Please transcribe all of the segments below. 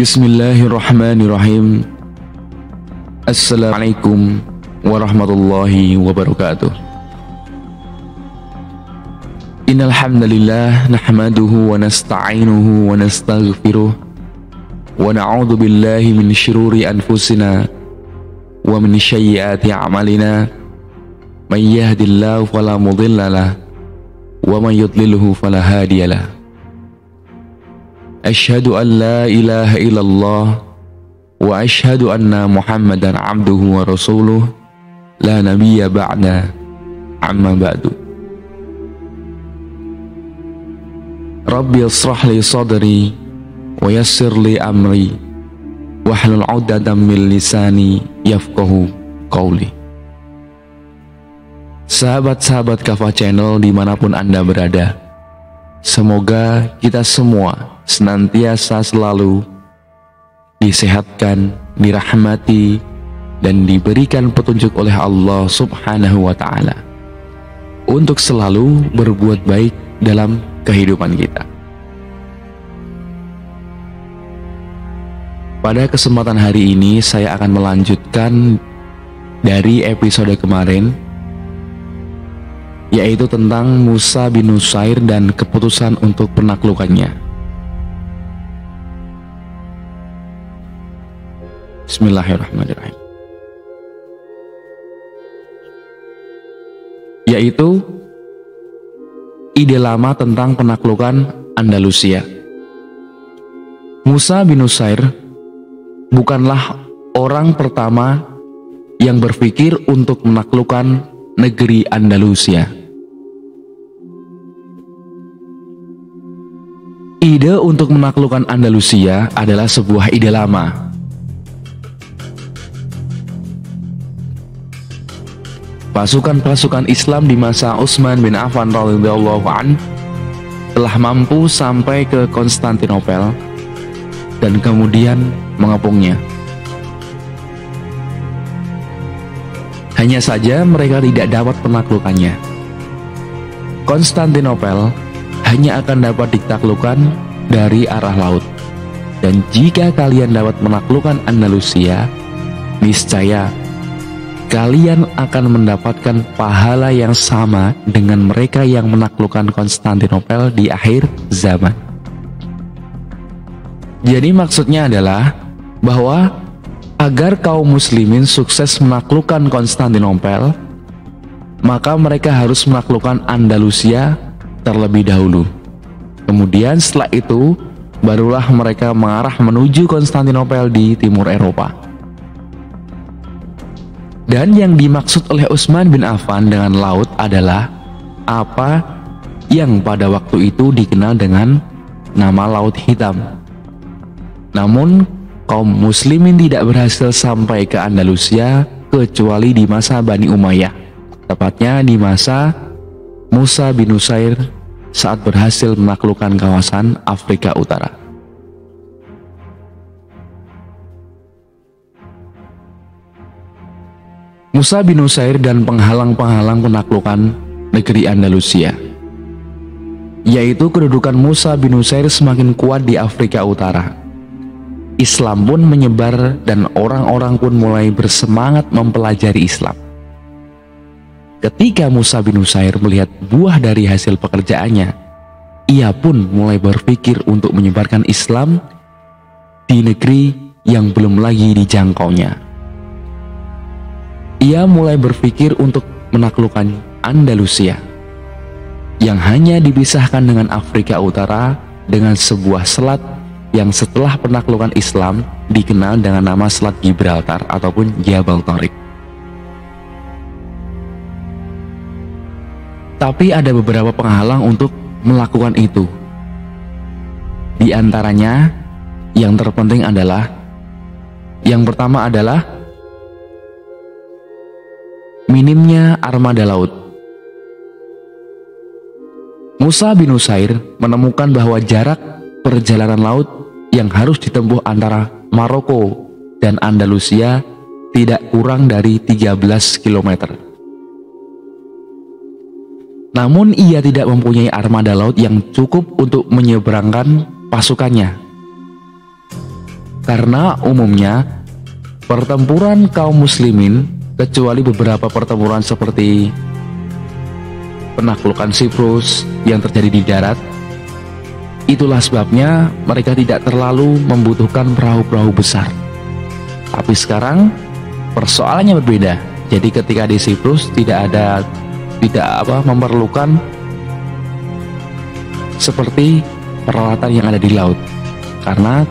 Bismillahirrahmanirrahim. Assalamualaikum warahmatullahi wabarakatuh. Innal hamdalillah nahmaduhu wa nasta'inuhu wa nastaghfiruh wa na'udzu billahi min syururi anfusina wa min sayyiati a'malina. May yahdihillahu fala mudhillalah wa may yudlilhu fala hadiyalah. Asyhadu an la ilaha illallah wa asyhadu anna Muhammadan abduhu wa rasuluh la nabiyya ba'da amma ba'du. Rabbi ishrah li sadri wa yassir li amri wahlul 'uqdatam min lisani yafqahu qawli. Sahabat-sahabat Kafah Channel dimanapun Anda berada, semoga kita semua senantiasa selalu disehatkan, dirahmati, dan diberikan petunjuk oleh Allah Subhanahu wa Ta'ala untuk selalu berbuat baik dalam kehidupan kita. Pada kesempatan hari ini saya akan melanjutkan dari episode kemarin, yaitu tentang Musa bin Nusair dan keputusan untuk penaklukannya. Bismillahirrahmanirrahim. Yaitu ide lama tentang penaklukan Andalusia. Musa bin Nusair bukanlah orang pertama yang berpikir untuk menaklukkan negeri Andalusia. Ide untuk menaklukkan Andalusia adalah sebuah ide lama. Pasukan-pasukan Islam di masa Utsman bin Affan radhiyallahu anhu telah mampu sampai ke Konstantinopel dan kemudian mengepungnya. Hanya saja mereka tidak dapat menaklukkannya. Konstantinopel hanya akan dapat ditaklukkan dari arah laut. Dan jika kalian dapat menaklukkan Andalusia, niscaya kalian akan mendapatkan pahala yang sama dengan mereka yang menaklukkan Konstantinopel di akhir zaman. Jadi maksudnya adalah bahwa agar kaum muslimin sukses menaklukkan Konstantinopel, maka mereka harus menaklukkan Andalusia terlebih dahulu. Kemudian setelah itu barulah mereka mengarah menuju Konstantinopel di timur Eropa. Dan yang dimaksud oleh Utsman bin Affan dengan laut adalah apa yang pada waktu itu dikenal dengan nama Laut Hitam. Namun kaum muslimin tidak berhasil sampai ke Andalusia kecuali di masa Bani Umayyah, tepatnya di masa Musa bin Nusair saat berhasil menaklukkan kawasan Afrika Utara. Musa bin Nusair dan penghalang-penghalang penaklukan negeri Andalusia, yaitu kedudukan Musa bin Nusair semakin kuat di Afrika Utara. Islam pun menyebar dan orang-orang pun mulai bersemangat mempelajari Islam. Ketika Musa bin Nusair melihat buah dari hasil pekerjaannya, ia pun mulai berpikir untuk menyebarkan Islam di negeri yang belum lagi dijangkaunya. Ia mulai berpikir untuk menaklukkan Andalusia yang hanya dipisahkan dengan Afrika Utara dengan sebuah selat yang setelah penaklukan Islam dikenal dengan nama Selat Gibraltar ataupun Jabal Tariq. Tapi ada beberapa penghalang untuk melakukan itu. Di antaranya yang terpenting adalah, yang pertama adalah minimnya armada laut. Musa bin Nusair menemukan bahwa jarak perjalanan laut yang harus ditempuh antara Maroko dan Andalusia tidak kurang dari 13 km. Namun ia tidak mempunyai armada laut yang cukup untuk menyeberangkan pasukannya. Karena umumnya pertempuran kaum muslimin, kecuali beberapa pertempuran seperti penaklukan Siprus yang terjadi di darat, itulah sebabnya mereka tidak terlalu membutuhkan perahu-perahu besar. Tapi sekarang persoalannya berbeda. Jadi ketika di Siprus tidak memerlukan seperti peralatan yang ada di laut, karena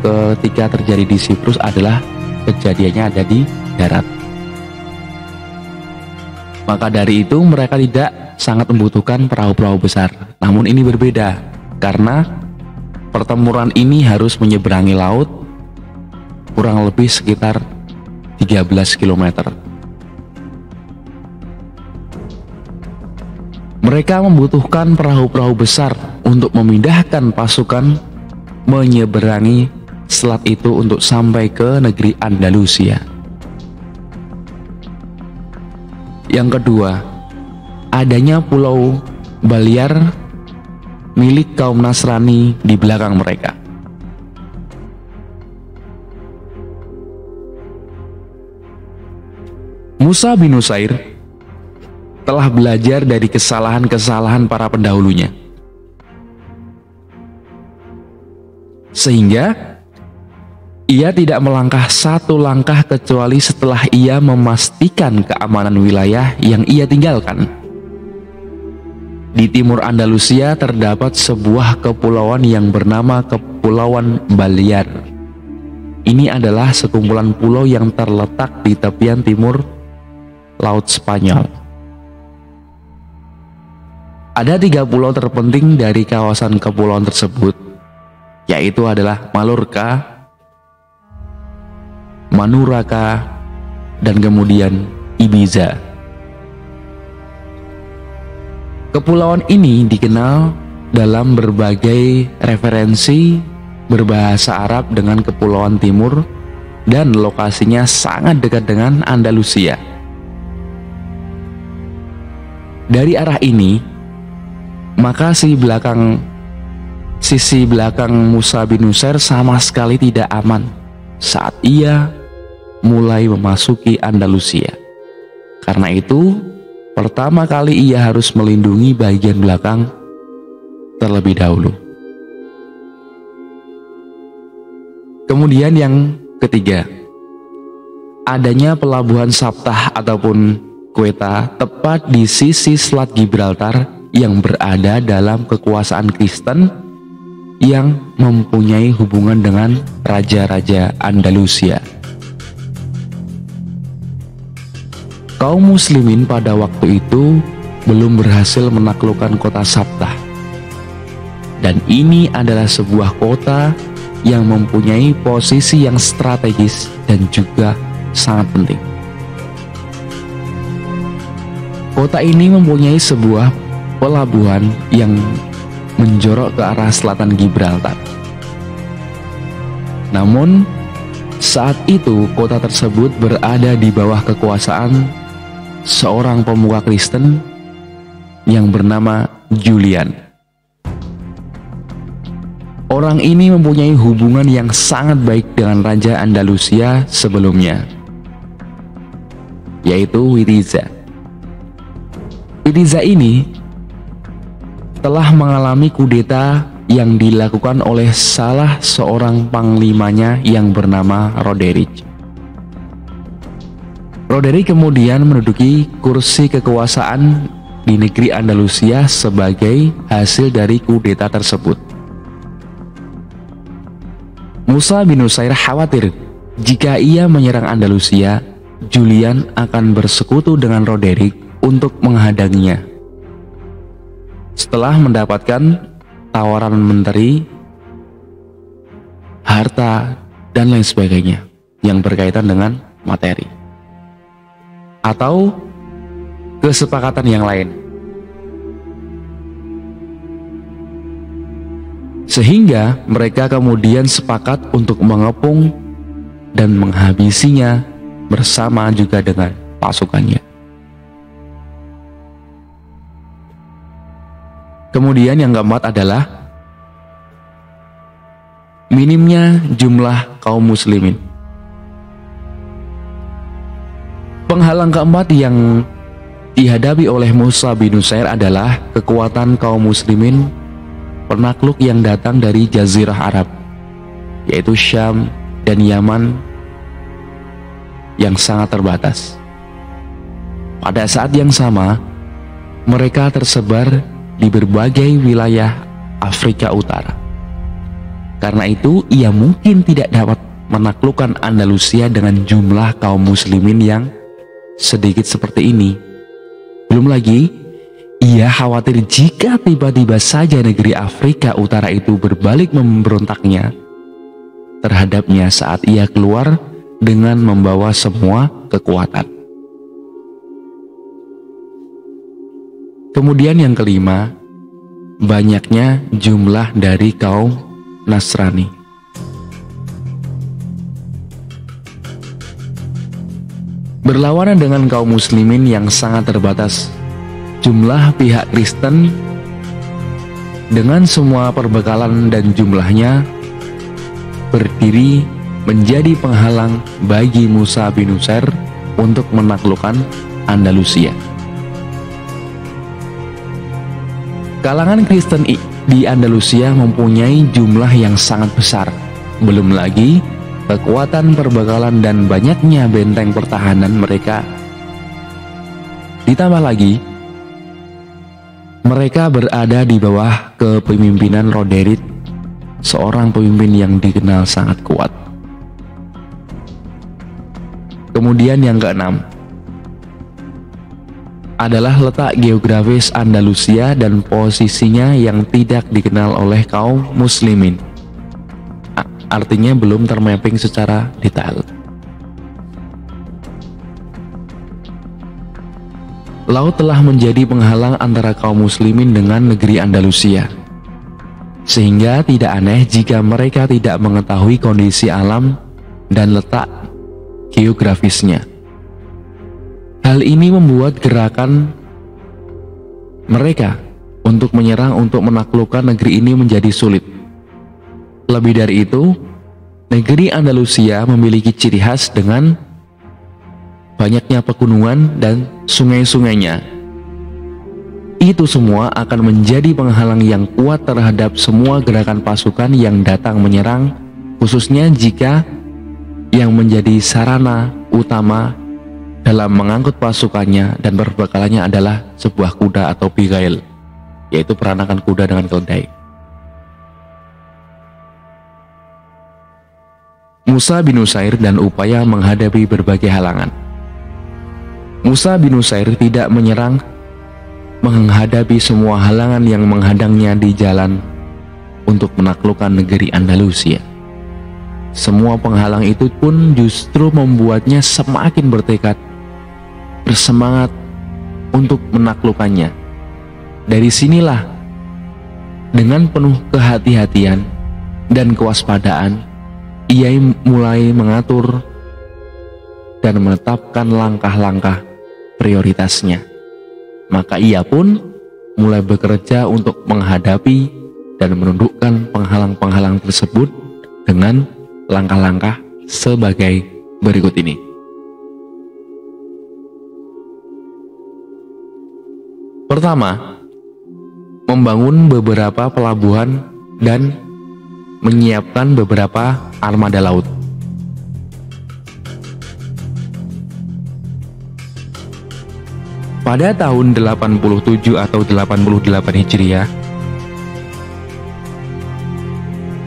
ketika terjadi di Siprus adalah kejadiannya ada di darat. Maka dari itu mereka tidak sangat membutuhkan perahu-perahu besar. Namun ini berbeda karena pertempuran ini harus menyeberangi laut kurang lebih sekitar 13 km. Mereka membutuhkan perahu-perahu besar untuk memindahkan pasukan menyeberangi selat itu untuk sampai ke negeri Andalusia. Yang kedua, adanya pulau Balear milik kaum Nasrani di belakang mereka. Musa bin Nusair telah belajar dari kesalahan-kesalahan para pendahulunya, sehingga ia tidak melangkah satu langkah kecuali setelah ia memastikan keamanan wilayah yang ia tinggalkan. Di timur Andalusia terdapat sebuah kepulauan yang bernama Kepulauan Balear. Ini adalah sekumpulan pulau yang terletak di tepian timur Laut Spanyol. Ada 3 pulau terpenting dari kawasan kepulauan tersebut, yaitu adalah Mallorca, Manuraka, dan kemudian Ibiza. Kepulauan ini dikenal dalam berbagai referensi berbahasa Arab dengan Kepulauan Timur dan lokasinya sangat dekat dengan Andalusia. Dari arah ini, maka sisi belakang Musa bin Nusair sama sekali tidak aman saat ia mulai memasuki Andalusia. Karena itu, pertama kali ia harus melindungi bagian belakang terlebih dahulu. Kemudian yang ketiga, adanya pelabuhan Sabtah ataupun Quetta tepat di sisi Selat Gibraltar yang berada dalam kekuasaan Kristen yang mempunyai hubungan dengan raja-raja Andalusia. Kaum muslimin pada waktu itu belum berhasil menaklukkan kota Sabtah, dan ini adalah sebuah kota yang mempunyai posisi yang strategis dan juga sangat penting. Kota ini mempunyai sebuah pelabuhan yang menjorok ke arah selatan Gibraltar. Namun, saat itu kota tersebut berada di bawah kekuasaan seorang pemuka Kristen yang bernama Julian. Orang ini mempunyai hubungan yang sangat baik dengan Raja Andalusia sebelumnya, yaitu Witiza. Witiza ini telah mengalami kudeta yang dilakukan oleh salah seorang panglimanya yang bernama Roderick. Roderick kemudian menduduki kursi kekuasaan di negeri Andalusia sebagai hasil dari kudeta tersebut. Musa bin Nusair khawatir jika ia menyerang Andalusia, Julian akan bersekutu dengan Roderick untuk menghadanginya. Setelah mendapatkan tawaran menteri, harta, dan lain sebagainya yang berkaitan dengan materi atau kesepakatan yang lain, sehingga mereka kemudian sepakat untuk mengepung dan menghabisinya bersama juga dengan pasukannya. Kemudian yang keempat adalah minimnya jumlah kaum muslimin. Penghalang keempat yang dihadapi oleh Musa bin Nusair adalah kekuatan kaum muslimin penakluk yang datang dari Jazirah Arab, yaitu Syam dan Yaman, yang sangat terbatas. Pada saat yang sama, mereka tersebar di berbagai wilayah Afrika Utara. Karena itu, ia mungkin tidak dapat menaklukkan Andalusia dengan jumlah kaum muslimin yang sedikit seperti ini. Belum lagi, ia khawatir jika tiba-tiba saja negeri Afrika Utara itu berbalik memberontaknya terhadapnya saat ia keluar dengan membawa semua kekuatan. Kemudian yang kelima, banyaknya jumlah dari kaum Nasrani. Berlawanan dengan kaum muslimin yang sangat terbatas, jumlah pihak Kristen dengan semua perbekalan dan jumlahnya berdiri menjadi penghalang bagi Musa bin Nusair untuk menaklukkan Andalusia. Kalangan Kristen di Andalusia mempunyai jumlah yang sangat besar, belum lagi kekuatan perbekalan dan banyaknya benteng pertahanan mereka. Ditambah lagi, mereka berada di bawah kepemimpinan Roderick, seorang pemimpin yang dikenal sangat kuat. Kemudian yang keenam adalah letak geografis Andalusia dan posisinya yang tidak dikenal oleh kaum muslimin. Artinya belum termapping secara detail. Laut telah menjadi penghalang antara kaum muslimin dengan negeri Andalusia, sehingga tidak aneh jika mereka tidak mengetahui kondisi alam dan letak geografisnya. Hal ini membuat gerakan mereka untuk menyerang untuk menaklukkan negeri ini menjadi sulit. Lebih dari itu, negeri Andalusia memiliki ciri khas dengan banyaknya pegunungan dan sungai-sungainya. Itu semua akan menjadi penghalang yang kuat terhadap semua gerakan pasukan yang datang menyerang, khususnya jika yang menjadi sarana utama dalam mengangkut pasukannya dan berbekalannya adalah sebuah kuda atau bighail, yaitu peranakan kuda dengan keledai. Musa bin Nusair dan upaya menghadapi berbagai halangan. Musa bin Nusair tidak menyerang menghadapi semua halangan yang menghadangnya di jalan untuk menaklukkan negeri Andalusia. Semua penghalang itu pun justru membuatnya semakin bertekad, bersemangat untuk menaklukkannya. Dari sinilah, dengan penuh kehati-hatian dan kewaspadaan, ia mulai mengatur dan menetapkan langkah-langkah prioritasnya. Maka ia pun mulai bekerja untuk menghadapi dan menundukkan penghalang-penghalang tersebut dengan langkah-langkah sebagai berikut ini. Pertama, membangun beberapa pelabuhan dan menyiapkan beberapa armada laut. Pada tahun 87 atau 88 Hijriah,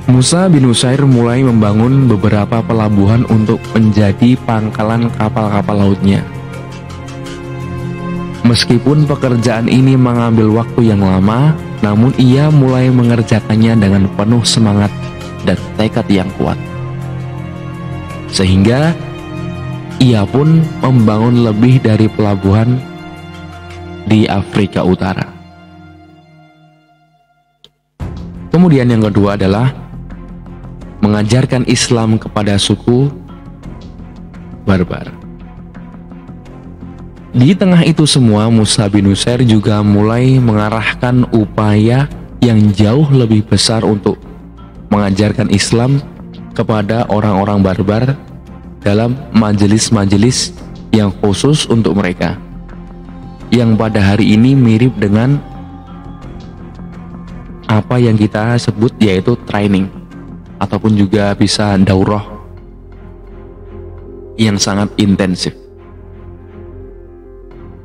Musa bin Nusair mulai membangun beberapa pelabuhan untuk menjadi pangkalan kapal-kapal lautnya. Meskipun pekerjaan ini mengambil waktu yang lama, namun ia mulai mengerjakannya dengan penuh semangat dan tekad yang kuat. Sehingga ia pun membangun lebih dari pelabuhan di Afrika Utara. Kemudian yang kedua adalah mengajarkan Islam kepada suku Barbar. Di tengah itu semua, Musa bin Nusair juga mulai mengarahkan upaya yang jauh lebih besar untuk mengajarkan Islam kepada orang-orang barbar dalam majelis-majelis yang khusus untuk mereka, yang pada hari ini mirip dengan apa yang kita sebut yaitu training, ataupun juga bisa daurah yang sangat intensif.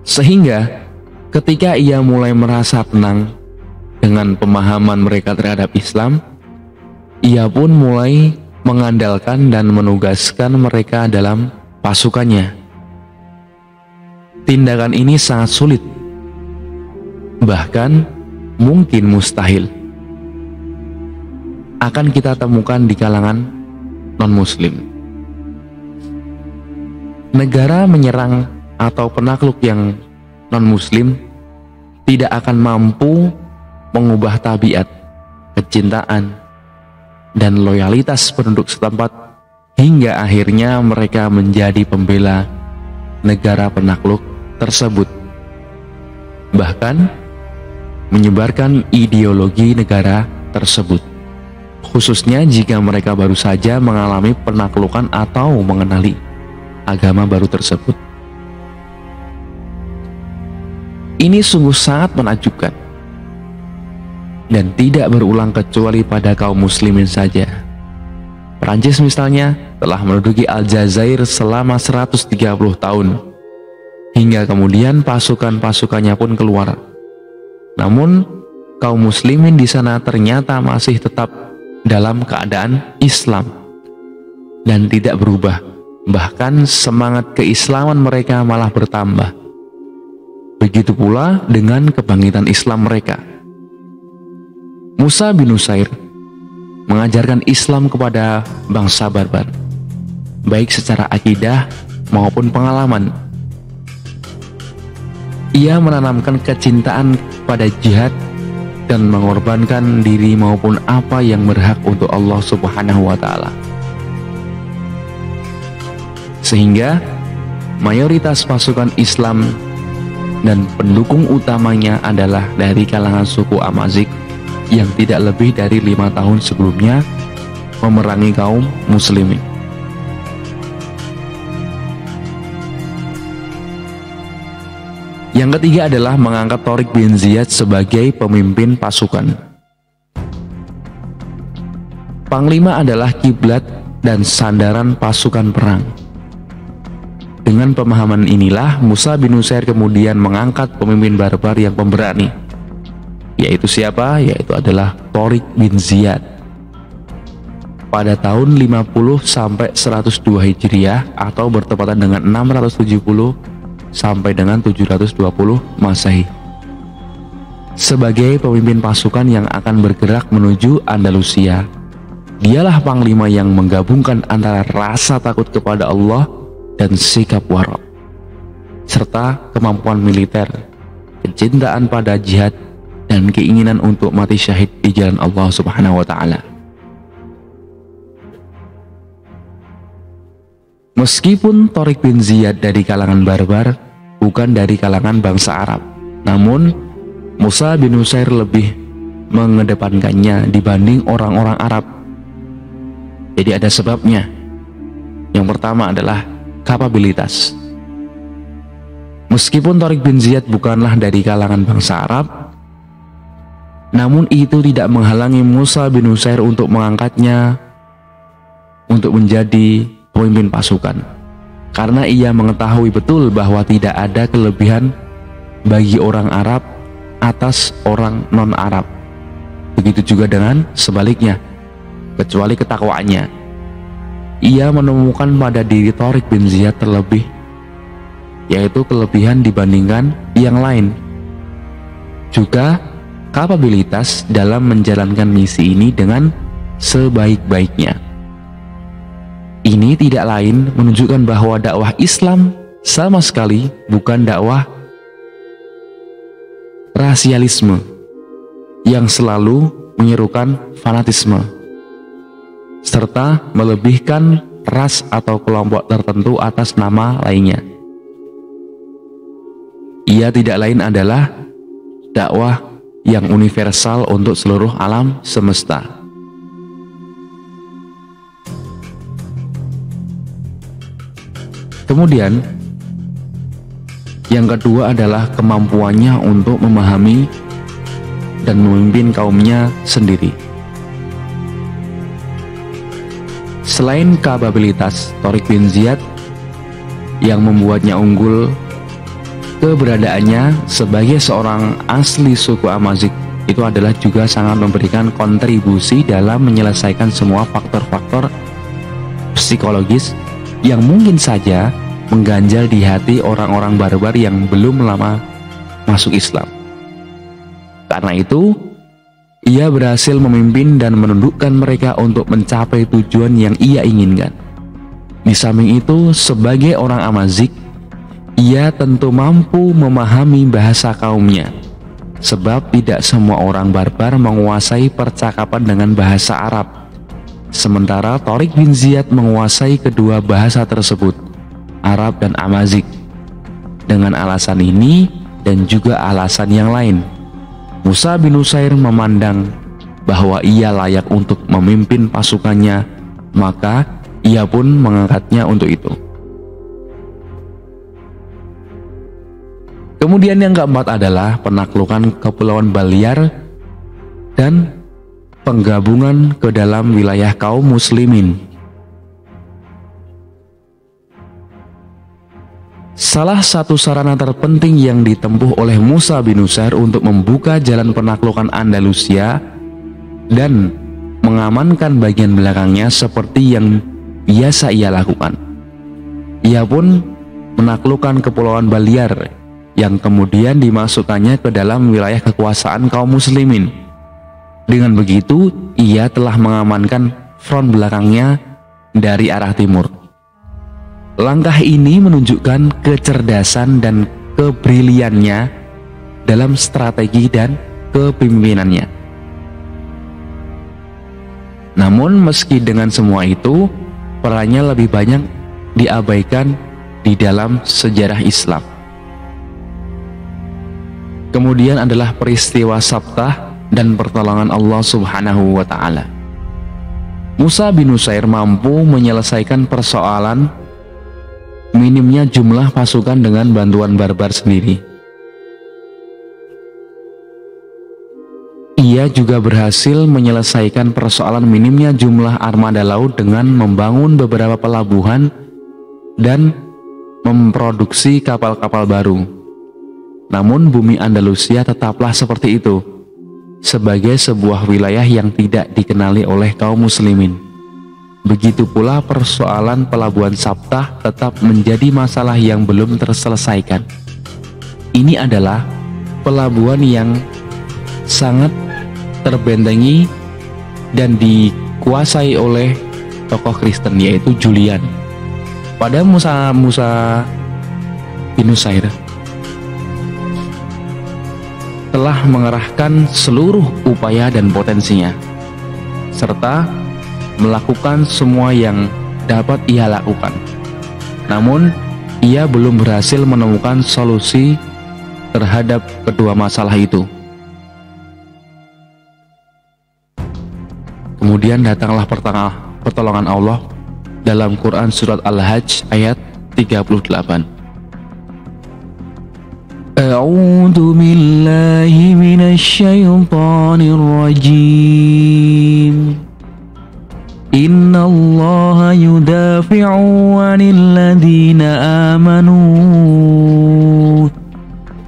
Sehingga ketika ia mulai merasa tenang dengan pemahaman mereka terhadap Islam, ia pun mulai mengandalkan dan menugaskan mereka dalam pasukannya. Tindakan ini sangat sulit, bahkan mungkin mustahil, akan kita temukan di kalangan non-muslim. Negara menyerang atau penakluk yang non-muslim tidak akan mampu mengubah tabiat, kecintaan, dan loyalitas penduduk setempat hingga akhirnya mereka menjadi pembela negara penakluk tersebut, bahkan menyebarkan ideologi negara tersebut, khususnya jika mereka baru saja mengalami penaklukan atau mengenali agama baru tersebut. Ini sungguh sangat menakjubkan dan tidak berulang kecuali pada kaum muslimin saja. Perancis misalnya telah menduduki Aljazair selama 130 tahun, hingga kemudian pasukan-pasukannya pun keluar. Namun kaum muslimin di sana ternyata masih tetap dalam keadaan Islam dan tidak berubah. Bahkan semangat keislaman mereka malah bertambah. Begitu pula dengan kebangkitan Islam mereka. Musa bin Nusair mengajarkan Islam kepada bangsa barbar, baik secara akidah maupun pengalaman. Ia menanamkan kecintaan pada jihad dan mengorbankan diri maupun apa yang berhak untuk Allah Subhanahu wa Ta'ala. Sehingga mayoritas pasukan Islam dan pendukung utamanya adalah dari kalangan suku Amazik yang tidak lebih dari 5 tahun sebelumnya memerangi kaum muslimin. Yang ketiga adalah mengangkat Tharik bin Ziyad sebagai pemimpin pasukan. Panglima adalah kiblat dan sandaran pasukan perang. Dengan pemahaman inilah Musa bin Nusair kemudian mengangkat pemimpin barbar yang pemberani, yaitu siapa? Yaitu adalah Tharik bin Ziyad. Pada tahun 50 sampai 102 Hijriah atau bertepatan dengan 670 sampai dengan 720 Masehi. Sebagai pemimpin pasukan yang akan bergerak menuju Andalusia, dialah panglima yang menggabungkan antara rasa takut kepada Allah dan sikap wara, serta kemampuan militer, kecintaan pada jihad, dan keinginan untuk mati syahid di jalan Allah Subhanahu wa Ta'ala. Meskipun Tharik bin Ziyad dari kalangan barbar, bukan dari kalangan bangsa Arab, namun Musa bin Nusair lebih mengedepankannya dibanding orang-orang Arab. Jadi ada sebabnya. Yang pertama adalah kapabilitas. Meskipun Tharik bin Ziyad bukanlah dari kalangan bangsa Arab, namun itu tidak menghalangi Musa bin Nusair untuk mengangkatnya untuk menjadi pemimpin pasukan, karena ia mengetahui betul bahwa tidak ada kelebihan bagi orang Arab atas orang non-Arab. Begitu juga dengan sebaliknya, kecuali ketakwaannya. Ia menemukan pada diri Tharik bin Ziyad terlebih, yaitu kelebihan dibandingkan yang lain. Juga kapabilitas dalam menjalankan misi ini dengan sebaik-baiknya. Ini tidak lain menunjukkan bahwa dakwah Islam sama sekali bukan dakwah rasialisme yang selalu menyerukan fanatisme serta melebihkan ras atau kelompok tertentu atas nama lainnya. Ia tidak lain adalah dakwah yang universal untuk seluruh alam semesta. Kemudian yang kedua adalah kemampuannya untuk memahami dan memimpin kaumnya sendiri. Selain kapabilitas Tariq bin Ziyad yang membuatnya unggul, keberadaannya sebagai seorang asli suku Amazigh itu adalah juga sangat memberikan kontribusi dalam menyelesaikan semua faktor-faktor psikologis yang mungkin saja mengganjal di hati orang-orang barbar yang belum lama masuk Islam. Karena itu, ia berhasil memimpin dan menundukkan mereka untuk mencapai tujuan yang ia inginkan. Di samping itu, sebagai orang Amazigh, ia tentu mampu memahami bahasa kaumnya, sebab tidak semua orang barbar menguasai percakapan dengan bahasa Arab. Sementara Tariq bin Ziyad menguasai kedua bahasa tersebut, Arab dan Amazigh. Dengan alasan ini dan juga alasan yang lain, Musa bin Nusair memandang bahwa ia layak untuk memimpin pasukannya, maka ia pun mengangkatnya untuk itu. Kemudian yang keempat adalah penaklukan Kepulauan Baliar dan penggabungan ke dalam wilayah kaum muslimin. Salah satu sarana terpenting yang ditempuh oleh Musa bin Nusair untuk membuka jalan penaklukan Andalusia dan mengamankan bagian belakangnya seperti yang biasa ia lakukan. Ia pun menaklukkan Kepulauan Baliar yang kemudian dimasukkannya ke dalam wilayah kekuasaan kaum muslimin. Dengan begitu, ia telah mengamankan front belakangnya dari arah timur. Langkah ini menunjukkan kecerdasan dan kebriliannya dalam strategi dan kepemimpinannya. Namun meski dengan semua itu, perannya lebih banyak diabaikan di dalam sejarah Islam. Kemudian adalah peristiwa Sabtah dan pertolongan Allah Subhanahu wa Ta'ala. Musa bin Nusair mampu menyelesaikan persoalan minimnya jumlah pasukan dengan bantuan barbar sendiri. Ia juga berhasil menyelesaikan persoalan minimnya jumlah armada laut dengan membangun beberapa pelabuhan dan memproduksi kapal-kapal baru. Namun bumi Andalusia tetaplah seperti itu, sebagai sebuah wilayah yang tidak dikenali oleh kaum muslimin. Begitu pula persoalan pelabuhan Sabtah tetap menjadi masalah yang belum terselesaikan. Ini adalah pelabuhan yang sangat terbentengi dan dikuasai oleh tokoh Kristen, yaitu Julian. Pada Musa bin Nusair telah mengerahkan seluruh upaya dan potensinya, serta melakukan semua yang dapat ia lakukan. Namun, ia belum berhasil menemukan solusi terhadap kedua masalah itu. Kemudian datanglah pertolongan Allah dalam Quran surat Al-Hajj ayat 38. A'udzu billahi minasy syaithanir rajim. Innallaha yudafi'u 'anil ladzina amanu.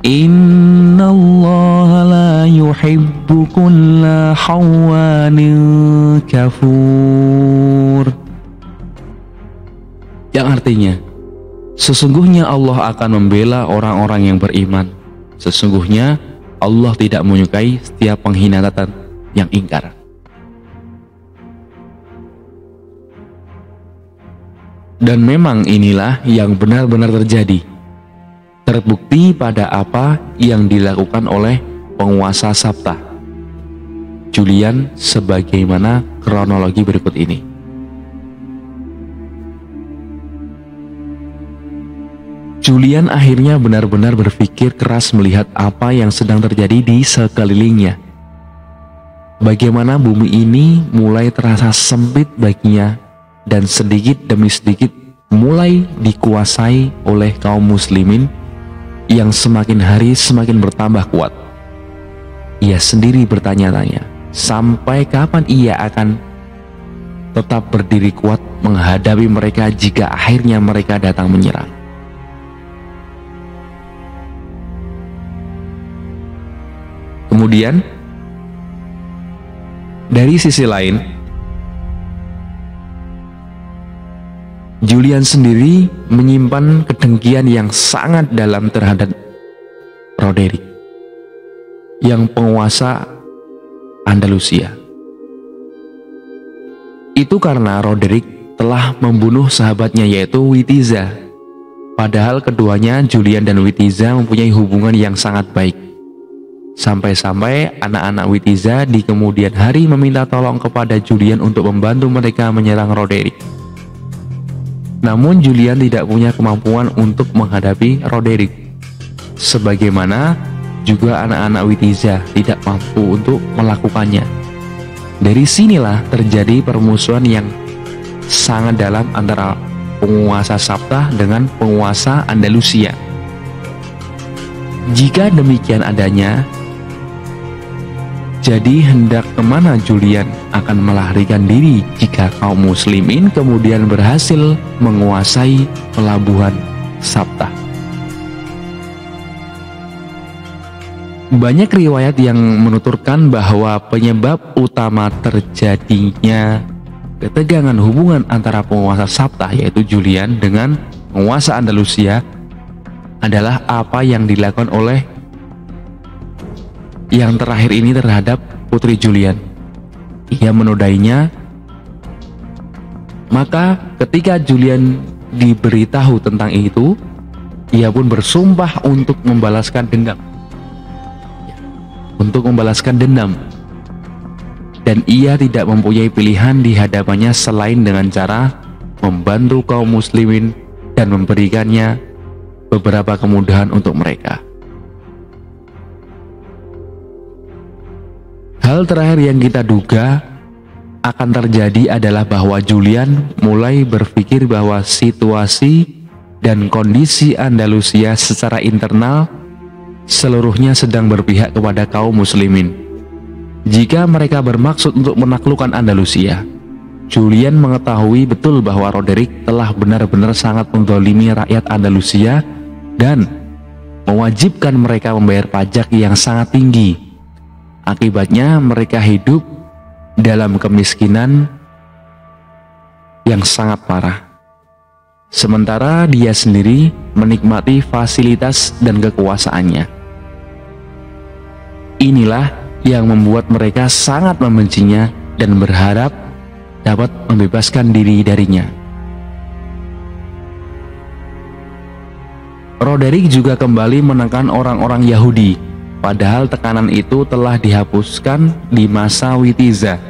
Innallaha la yuhibbu kulla khawanin kafur. Yang artinya, sesungguhnya Allah akan membela orang-orang yang beriman. Sesungguhnya Allah tidak menyukai setiap pengkhianatan yang ingkar. Dan memang inilah yang benar-benar terjadi, terbukti pada apa yang dilakukan oleh penguasa Sabtah, Julian, sebagaimana kronologi berikut ini. Julian akhirnya benar-benar berpikir keras melihat apa yang sedang terjadi di sekelilingnya. Bagaimana bumi ini mulai terasa sempit baginya dan sedikit demi sedikit mulai dikuasai oleh kaum muslimin yang semakin hari semakin bertambah kuat. Ia sendiri bertanya-tanya, sampai kapan ia akan tetap berdiri kuat menghadapi mereka jika akhirnya mereka datang menyerang. Kemudian, dari sisi lain, Julian sendiri menyimpan kedengkian yang sangat dalam terhadap Roderick, yang penguasa Andalusia. Itu karena Roderick telah membunuh sahabatnya yaitu Witiza. Padahal keduanya, Julian dan Witiza, mempunyai hubungan yang sangat baik. Sampai-sampai anak-anak Witiza di kemudian hari meminta tolong kepada Julian untuk membantu mereka menyerang Roderick. Namun Julian tidak punya kemampuan untuk menghadapi Roderick, sebagaimana juga anak-anak Witiza tidak mampu untuk melakukannya. Dari sinilah terjadi permusuhan yang sangat dalam antara penguasa Sabta dengan penguasa Andalusia. Jika demikian adanya, jadi hendak kemana Julian akan melarikan diri jika kaum muslimin kemudian berhasil menguasai pelabuhan Sabta? Banyak riwayat yang menuturkan bahwa penyebab utama terjadinya ketegangan hubungan antara penguasa Sabta yaitu Julian dengan penguasa Andalusia adalah apa yang dilakukan oleh yang terakhir ini terhadap putri Julian. Ia menodainya. Maka ketika Julian diberitahu tentang itu, ia pun bersumpah untuk membalaskan dendam. Dan ia tidak mempunyai pilihan di hadapannya selain dengan cara membantu kaum muslimin dan memberikannya beberapa kemudahan untuk mereka. Hal terakhir yang kita duga akan terjadi adalah bahwa Julian mulai berpikir bahwa situasi dan kondisi Andalusia secara internal seluruhnya sedang berpihak kepada kaum muslimin. Jika mereka bermaksud untuk menaklukkan Andalusia, Julian mengetahui betul bahwa Roderick telah benar-benar sangat menzalimi rakyat Andalusia dan mewajibkan mereka membayar pajak yang sangat tinggi. Akibatnya mereka hidup dalam kemiskinan yang sangat parah. Sementara dia sendiri menikmati fasilitas dan kekuasaannya. Inilah yang membuat mereka sangat membencinya dan berharap dapat membebaskan diri darinya. Roderick juga kembali menekan orang-orang Yahudi. Padahal tekanan itu telah dihapuskan di masa Witiza.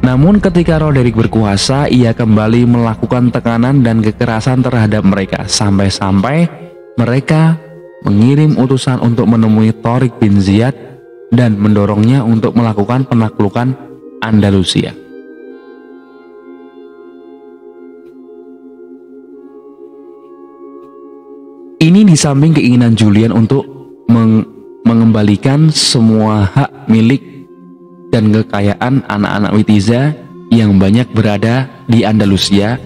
Namun ketika Roderick berkuasa, ia kembali melakukan tekanan dan kekerasan terhadap mereka, sampai-sampai mereka mengirim utusan untuk menemui Tariq bin Ziyad dan mendorongnya untuk melakukan penaklukan Andalusia. Ini di samping keinginan Julian untuk mengembalikan semua hak milik dan kekayaan anak-anak Witiza yang banyak berada di Andalusia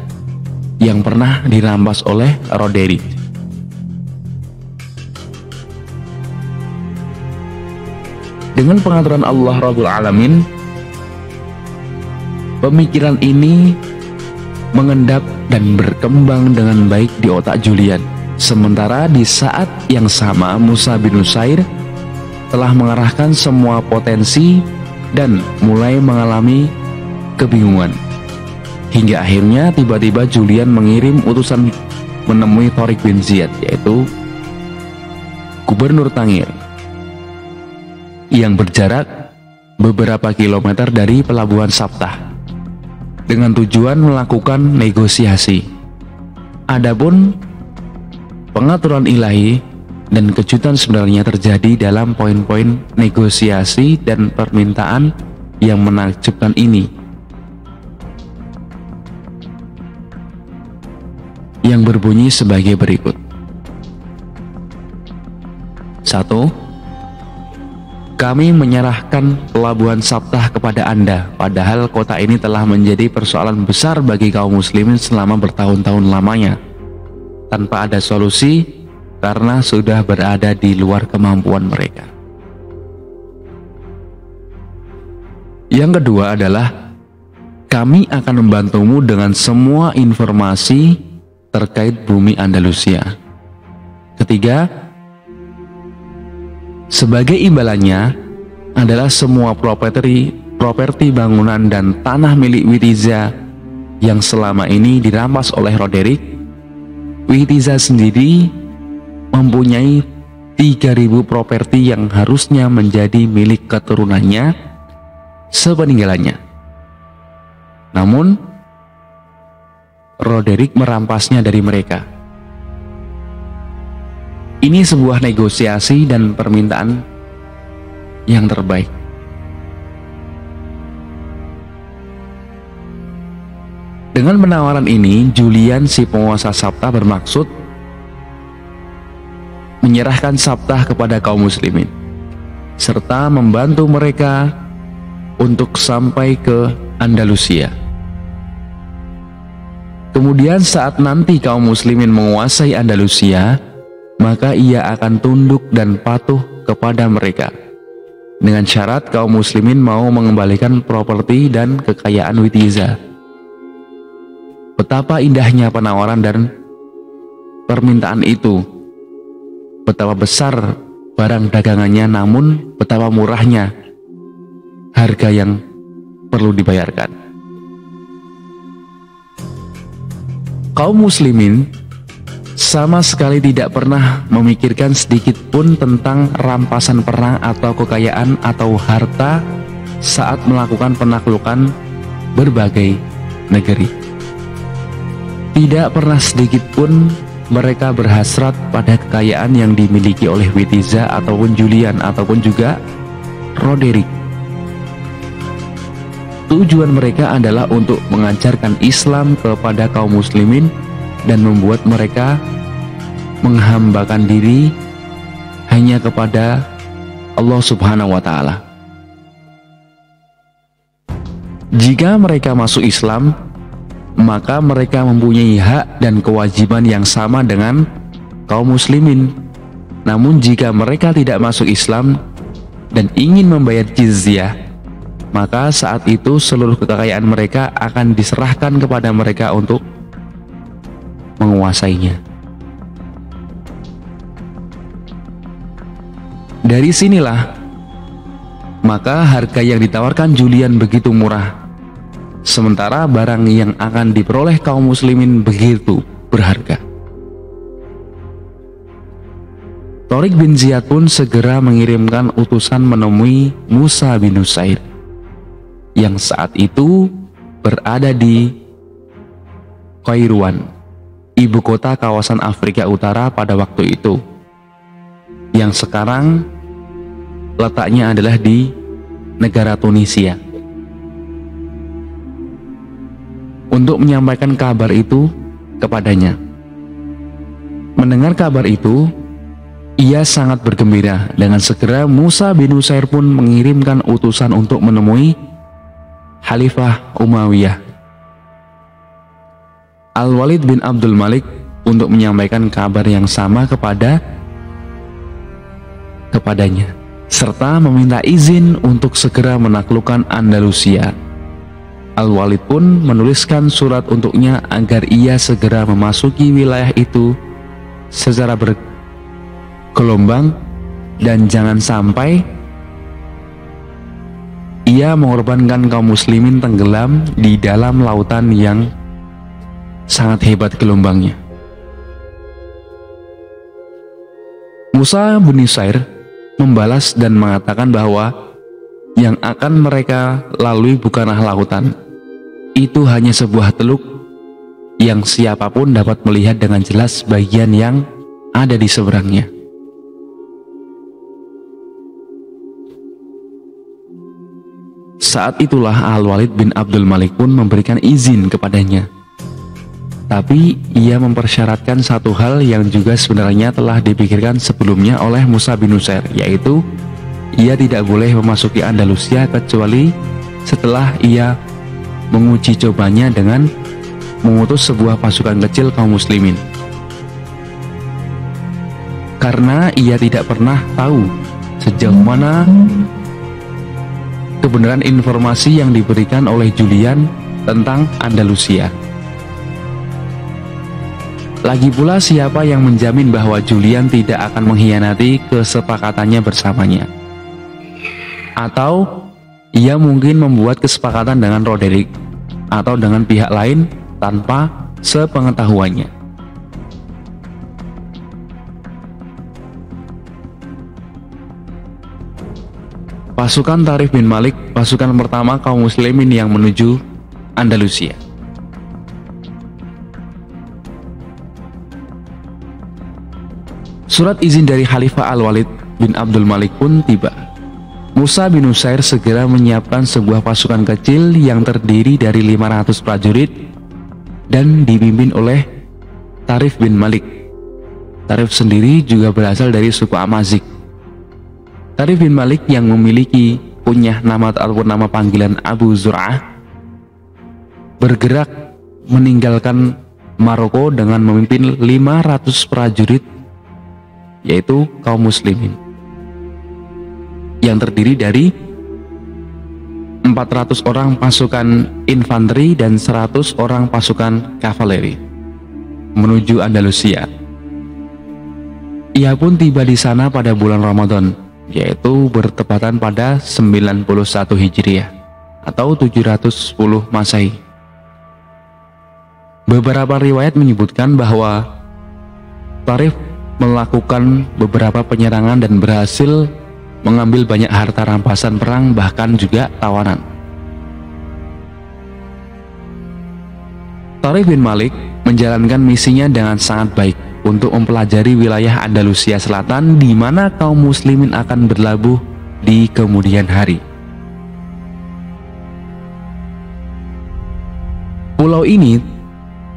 yang pernah dirampas oleh Roderick. Dengan pengaturan Allah Rabbul Alamin, pemikiran ini mengendap dan berkembang dengan baik di otak Julian. Sementara di saat yang sama Musa bin Nusair telah mengarahkan semua potensi dan mulai mengalami kebingungan. Hingga akhirnya tiba-tiba Julian mengirim utusan menemui Tariq bin Ziyad, yaitu gubernur Tangier, yang berjarak beberapa kilometer dari pelabuhan Sabta, dengan tujuan melakukan negosiasi. Adapun pengaturan ilahi dan kejutan sebenarnya terjadi dalam poin-poin negosiasi dan permintaan yang menakjubkan ini. yang berbunyi sebagai berikut. 1. Kami menyerahkan pelabuhan Sabtah kepada Anda, padahal kota ini telah menjadi persoalan besar bagi kaum muslimin selama bertahun-tahun lamanya, tanpa ada solusi karena sudah berada di luar kemampuan mereka. Yang kedua adalah, kami akan membantumu dengan semua informasi terkait bumi Andalusia. Ketiga, sebagai imbalannya adalah semua properti bangunan dan tanah milik Witiza yang selama ini dirampas oleh Roderick. Witiza sendiri mempunyai 3.000 properti yang harusnya menjadi milik keturunannya sepeninggalannya. Namun Roderick merampasnya dari mereka. Ini sebuah negosiasi dan permintaan yang terbaik. Dengan penawaran ini, Julian si penguasa Sabta bermaksud menyerahkan Sabta kepada kaum muslimin, serta membantu mereka untuk sampai ke Andalusia. Kemudian saat nanti kaum muslimin menguasai Andalusia, maka ia akan tunduk dan patuh kepada mereka, dengan syarat kaum muslimin mau mengembalikan properti dan kekayaan Witiza. Betapa indahnya penawaran dan permintaan itu, betapa besar barang dagangannya, namun betapa murahnya harga yang perlu dibayarkan. Kaum muslimin sama sekali tidak pernah memikirkan sedikit pun tentang rampasan perang atau kekayaan atau harta saat melakukan penaklukan berbagai negeri. Tidak pernah sedikit pun mereka berhasrat pada kekayaan yang dimiliki oleh Witiza ataupun Julian ataupun juga Roderick. Tujuan mereka adalah untuk mengajarkan Islam kepada kaum muslimin dan membuat mereka menghambakan diri hanya kepada Allah Subhanahu wa Ta'ala. Jika mereka masuk Islam, maka mereka mempunyai hak dan kewajiban yang sama dengan kaum muslimin. Namun jika mereka tidak masuk Islam dan ingin membayar jizyah, maka saat itu seluruh kekayaan mereka akan diserahkan kepada mereka untuk menguasainya. Dari sinilah maka harga yang ditawarkan Julian begitu murah, sementara barang yang akan diperoleh kaum muslimin begitu berharga. Tariq bin Ziyad pun segera mengirimkan utusan menemui Musa bin Nusair yang saat itu berada di Kairouan, ibu kota kawasan Afrika Utara pada waktu itu, yang sekarang letaknya adalah di negara Tunisia, untuk menyampaikan kabar itu kepadanya. Mendengar kabar itu, ia sangat bergembira. Dengan segera Musa bin Nusair pun mengirimkan utusan untuk menemui Khalifah Umayyah Al-Walid bin Abdul Malik untuk menyampaikan kabar yang sama kepadanya, serta meminta izin untuk segera menaklukkan Andalusia. Al-Walid pun menuliskan surat untuknya agar ia segera memasuki wilayah itu secara bergelombang dan jangan sampai ia mengorbankan kaum muslimin tenggelam di dalam lautan yang sangat hebat gelombangnya. Musa bin Nusair membalas dan mengatakan bahwa yang akan mereka lalui bukanlah lautan, itu hanya sebuah teluk yang siapapun dapat melihat dengan jelas bagian yang ada di seberangnya. Saat itulah Al-Walid bin Abdul Malik pun memberikan izin kepadanya Tapi ia mempersyaratkan satu hal yang juga sebenarnya telah dipikirkan sebelumnya oleh Musa bin Nusair, yaitu ia tidak boleh memasuki Andalusia kecuali setelah ia menguji cobanya dengan mengutus sebuah pasukan kecil kaum muslimin. Karena ia tidak pernah tahu sejauh mana kebenaran informasi yang diberikan oleh Julian tentang Andalusia. Lagi pula, siapa yang menjamin bahwa Julian tidak akan mengkhianati kesepakatannya bersamanya? Atau ia mungkin membuat kesepakatan dengan Roderick atau dengan pihak lain tanpa sepengetahuannya. Pasukan Tharif bin Malik, pasukan pertama kaum muslimin yang menuju Andalusia. Surat izin dari Khalifah Al-Walid bin Abdul Malik pun tiba. Musa bin Nusair segera menyiapkan sebuah pasukan kecil yang terdiri dari 500 prajurit dan dipimpin oleh Tharif bin Malik. Tharif sendiri juga berasal dari suku Amazik. Tharif bin Malik yang memiliki punya nama ataupun nama panggilan Abu Zur'ah bergerak meninggalkan Maroko dengan memimpin 500 prajurit, yaitu kaum muslimin, yang terdiri dari 400 orang pasukan infanteri dan 100 orang pasukan kavaleri menuju Andalusia. Ia pun tiba di sana pada bulan Ramadan, yaitu bertepatan pada 91 Hijriah atau 710 Masehi. Beberapa riwayat menyebutkan bahwa Tharif melakukan beberapa penyerangan dan berhasil mengambil banyak harta rampasan perang, bahkan juga tawanan. Tharif bin Malik menjalankan misinya dengan sangat baik untuk mempelajari wilayah Andalusia Selatan di mana kaum muslimin akan berlabuh di kemudian hari. Pulau ini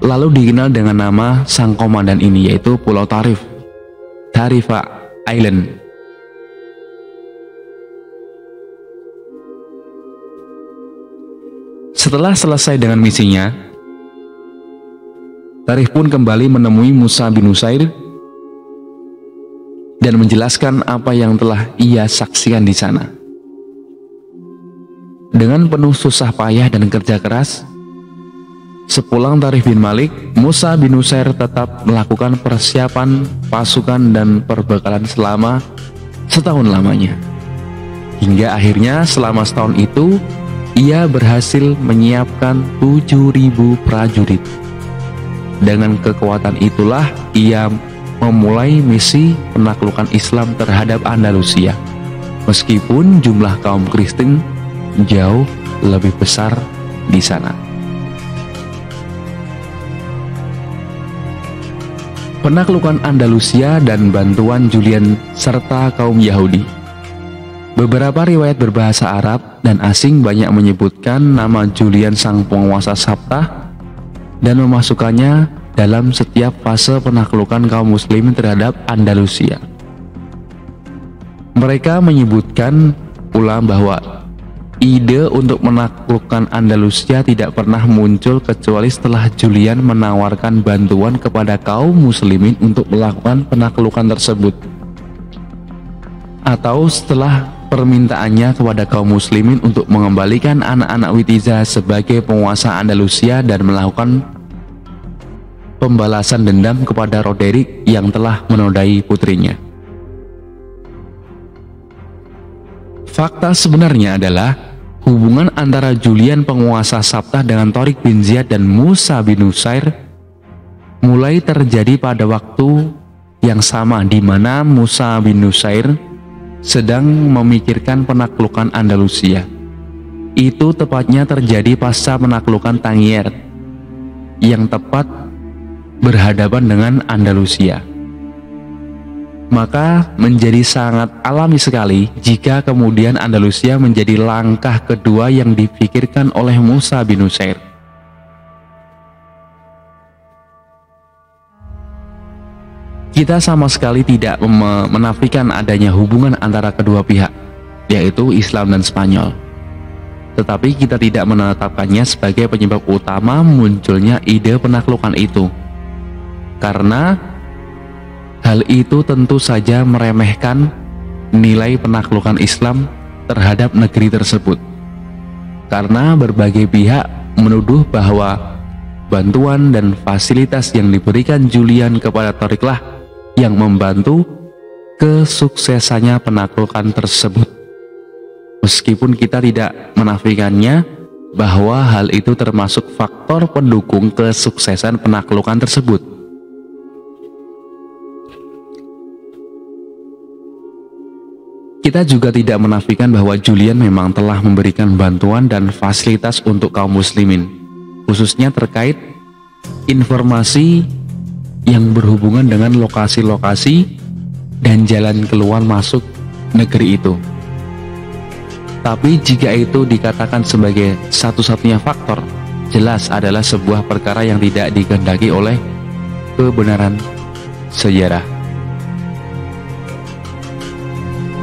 lalu dikenal dengan nama sang komandan ini, yaitu Pulau Tharif, Tarifa Island. Setelah selesai dengan misinya, Tharif pun kembali menemui Musa bin Nusair dan menjelaskan apa yang telah ia saksikan di sana. Dengan penuh susah payah dan kerja keras, sepulang Tharif bin Malik, Musa bin Nusair tetap melakukan persiapan pasukan dan perbekalan selama setahun lamanya. Hingga akhirnya selama setahun itu, ia berhasil menyiapkan 7.000 prajurit. Dengan kekuatan itulah ia memulai misi penaklukan Islam terhadap Andalusia, meskipun jumlah kaum Kristen jauh lebih besar di sana. Penaklukan Andalusia dan bantuan Julian serta kaum Yahudi. Beberapa riwayat berbahasa Arab dan asing banyak menyebutkan nama Julian sang penguasa Sabtah dan memasukkannya dalam setiap fase penaklukan kaum muslimin terhadap Andalusia. Mereka menyebutkan pula bahwa ide untuk menaklukkan Andalusia tidak pernah muncul kecuali setelah Julian menawarkan bantuan kepada kaum muslimin untuk melakukan penaklukan tersebut, atau setelah permintaannya kepada kaum muslimin untuk mengembalikan anak-anak Witiza sebagai penguasa Andalusia dan melakukan pembalasan dendam kepada Roderick yang telah menodai putrinya. Fakta sebenarnya adalah hubungan antara Julian penguasa Sabtah dengan Tariq bin Ziyad dan Musa bin Nusair mulai terjadi pada waktu yang sama, di mana Musa bin Nusair sedang memikirkan penaklukan Andalusia. Itu tepatnya terjadi pasca penaklukan Tangier yang tepat berhadapan dengan Andalusia. Maka menjadi sangat alami sekali jika kemudian Andalusia menjadi langkah kedua yang dipikirkan oleh Musa bin Nusair. Kita sama sekali tidak menafikan adanya hubungan antara kedua pihak, yaitu Islam dan Spanyol. Tetapi kita tidak menetapkannya sebagai penyebab utama munculnya ide penaklukan itu. Karena hal itu tentu saja meremehkan nilai penaklukan Islam terhadap negeri tersebut. Karena berbagai pihak menuduh bahwa bantuan dan fasilitas yang diberikan Julian kepada Thoriklah yang membantu kesuksesannya penaklukan tersebut. Meskipun kita tidak menafikannya bahwa hal itu termasuk faktor pendukung kesuksesan penaklukan tersebut. Kita juga tidak menafikan bahwa Julian memang telah memberikan bantuan dan fasilitas untuk kaum muslimin, khususnya terkait informasi yang berhubungan dengan lokasi-lokasi dan jalan keluar masuk negeri itu. Tapi jika itu dikatakan sebagai satu-satunya faktor, jelas adalah sebuah perkara yang tidak dikehendaki oleh kebenaran sejarah.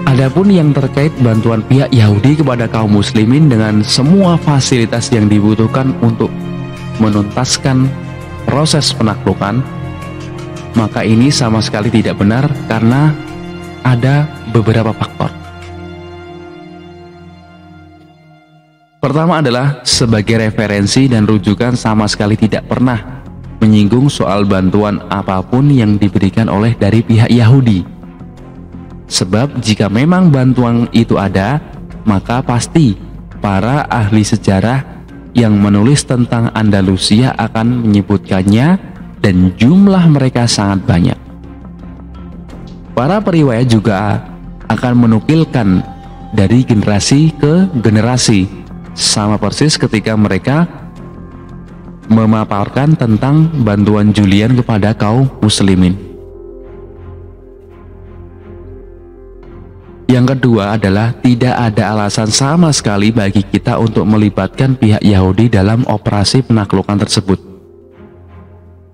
Adapun yang terkait bantuan pihak Yahudi kepada kaum muslimin dengan semua fasilitas yang dibutuhkan untuk menuntaskan proses penaklukan, maka ini sama sekali tidak benar karena ada beberapa faktor. Pertama adalah sebagai referensi dan rujukan sama sekali tidak pernah menyinggung soal bantuan apapun yang diberikan oleh dari pihak Yahudi. Sebab jika memang bantuan itu ada, maka pasti para ahli sejarah yang menulis tentang Andalusia akan menyebutkannya dan jumlah mereka sangat banyak. Para periwayat juga akan menukilkan dari generasi ke generasi, sama persis ketika mereka memaparkan tentang bantuan Julian kepada kaum muslimin. Yang kedua adalah tidak ada alasan sama sekali bagi kita untuk melibatkan pihak Yahudi dalam operasi penaklukan tersebut.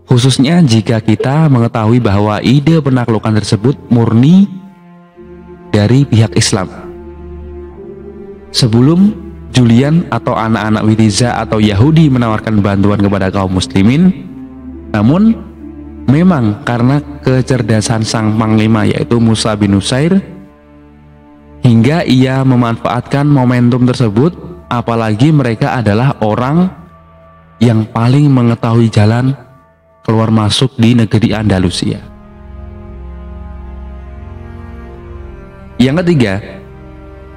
Khususnya jika kita mengetahui bahwa ide penaklukan tersebut murni dari pihak Islam. Sebelum Julian atau anak-anak Witiza atau Yahudi menawarkan bantuan kepada kaum muslimin, namun memang karena kecerdasan sang panglima yaitu Musa bin Nusair, hingga ia memanfaatkan momentum tersebut, apalagi mereka adalah orang yang paling mengetahui jalan keluar masuk di negeri Andalusia. Yang ketiga,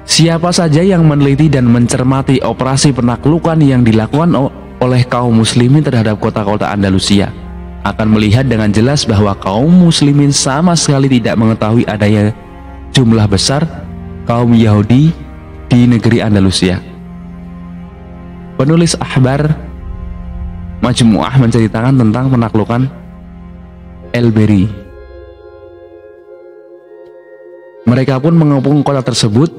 siapa saja yang meneliti dan mencermati operasi penaklukan yang dilakukan oleh kaum muslimin terhadap kota-kota Andalusia akan melihat dengan jelas bahwa kaum muslimin sama sekali tidak mengetahui adanya jumlah besar kaum Yahudi di negeri Andalusia. Penulis Akhbar Majmu'ah menceritakan tentang penaklukan El-Beri. Mereka pun mengepung kota tersebut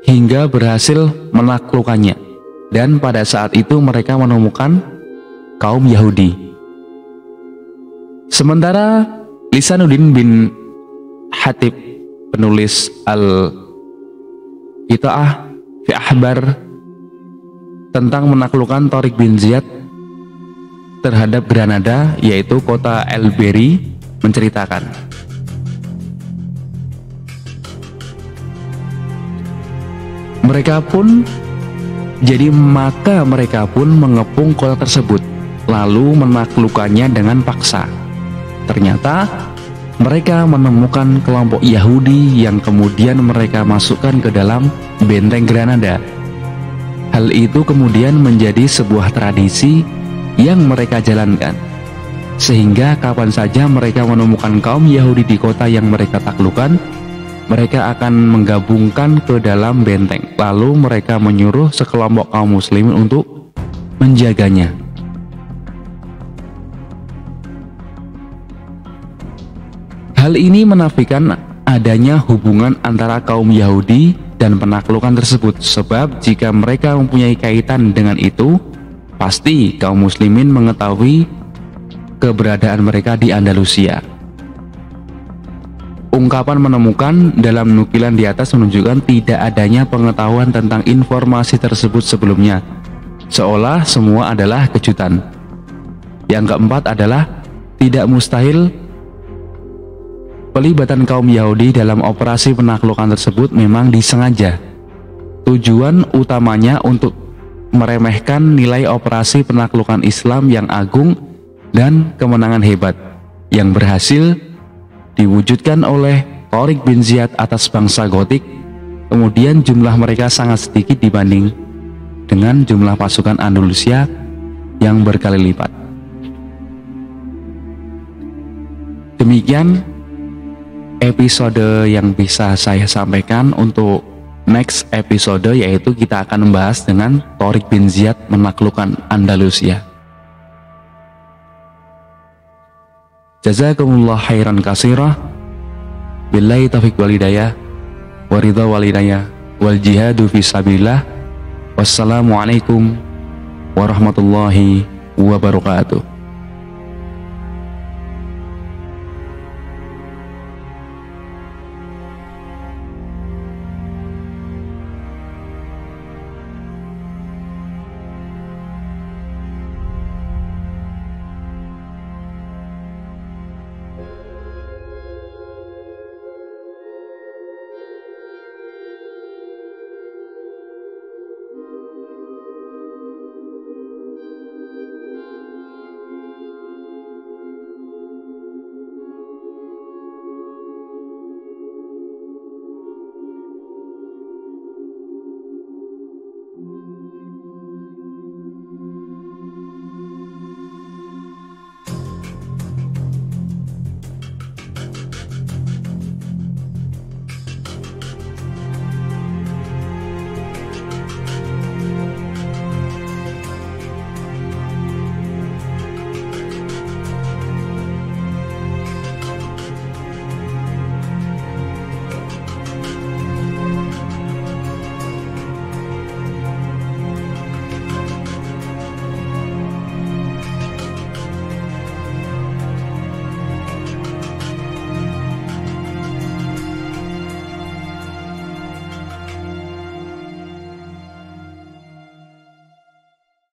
hingga berhasil menaklukkannya, dan pada saat itu mereka menemukan kaum Yahudi. Sementara Lisanuddin bin Hatib, penulis Al-Ita'ah fi Akhbar tentang menaklukkan Tariq bin Ziyad terhadap Granada, yaitu kota El-Beri, menceritakan, mereka pun mengepung kota tersebut lalu menaklukkannya dengan paksa. Ternyata mereka menemukan kelompok Yahudi yang kemudian mereka masukkan ke dalam benteng Granada. Hal itu kemudian menjadi sebuah tradisi yang mereka jalankan, sehingga kapan saja mereka menemukan kaum Yahudi di kota yang mereka taklukkan, mereka akan menggabungkan ke dalam benteng, lalu mereka menyuruh sekelompok kaum muslimin untuk menjaganya. Hal ini menafikan adanya hubungan antara kaum Yahudi dan penaklukan tersebut, sebab jika mereka mempunyai kaitan dengan itu, pasti kaum muslimin mengetahui keberadaan mereka di Andalusia. ungkapan menemukan dalam nukilan di atas menunjukkan tidak adanya pengetahuan tentang informasi tersebut sebelumnya, seolah semua adalah kejutan. Yang keempat adalah tidak mustahil pelibatan kaum Yahudi dalam operasi penaklukan tersebut memang disengaja. Tujuan utamanya untuk meremehkan nilai operasi penaklukan Islam yang agung dan kemenangan hebat yang berhasil diwujudkan oleh Tariq bin Ziyad atas bangsa Gotik. Kemudian jumlah mereka sangat sedikit dibanding dengan jumlah pasukan Andalusia yang berkali lipat. Demikian episode yang bisa saya sampaikan. Untuk next episode, yaitu kita akan membahas dengan Tariq bin Ziyad menaklukkan Andalusia. Jazakumullah khairan katsira. Billahi taufiq wal hidayah wa ridha wal hidayah wal jihadu fi sabilillah. Wassalamualaikum warahmatullahi wabarakatuh.